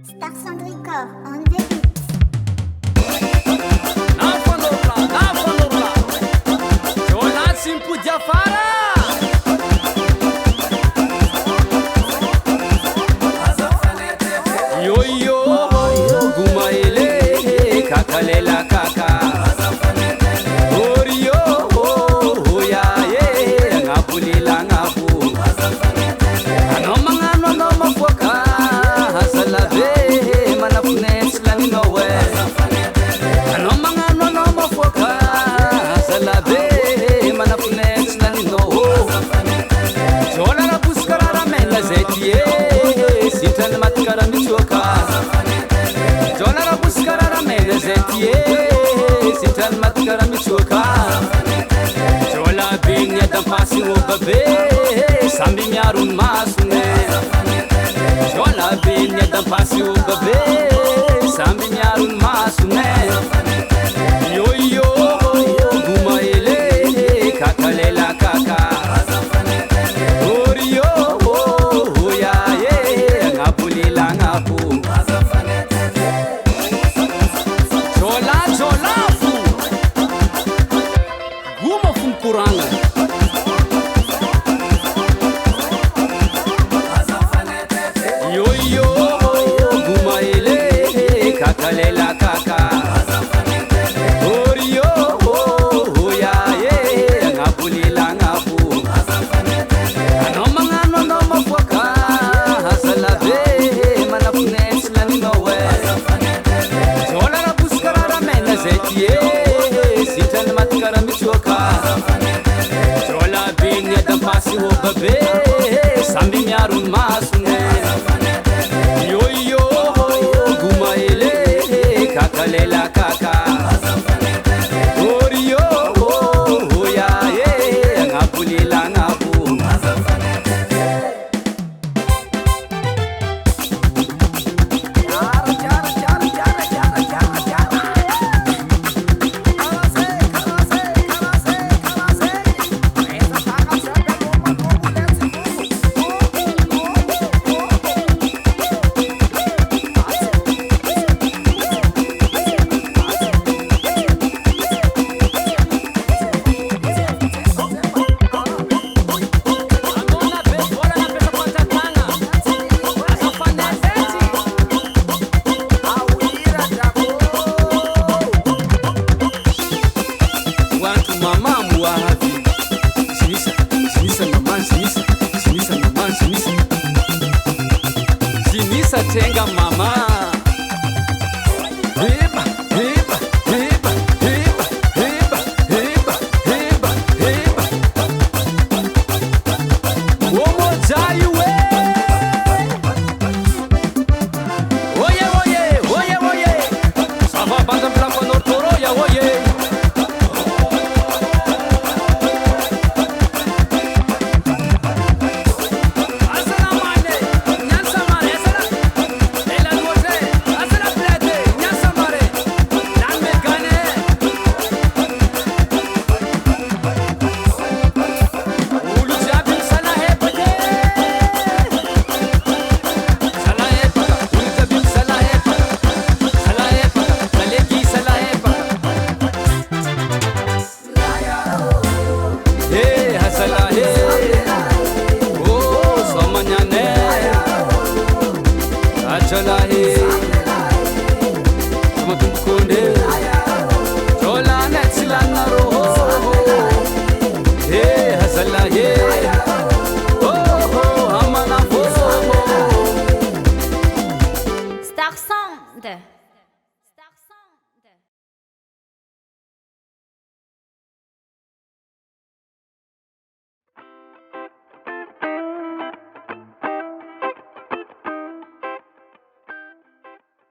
Star Sandrica on the beat. Jola Simpu Jafara. Yo yo gumaile kakalela kaka. Orio hoya ye ngapulila ngapu. Anomanga no mafoka hasalabe manapune slani nowe. Anomanga no mafoka hasalabe manapune slani nowe. Jola na buskara ramela zetie sitan matkara michoka. Jola na buskara ramela zetie sitan matkara michoka. Jola binya dampasi ubabe sambi miarun masune. Jola binya dampasi ubabe sambi miarun masune. Yo yo gumaile kakalela kaka. Orio hoya ye ngapulila ngapu. Jola jola fu guma fum kuranga. Yo yo gumaile kakalela kaka. Orio hoya ye ngapulila ngapu. Anomanga no mafoka hasalabe manapune slani nowe. Jola na buskara ramela zetie sitan matkara michoka. Jola binya dampasi ubabe sambi miarun masune. Yo yo gumaile kakalela kaka. Orio hoya ye ngapulila ngapu. Tenga mama heba heba heba heba heba heba heba heba Omo jayu we Oye oye oye oye Sava banda blanco nortoro ya oye Chala hai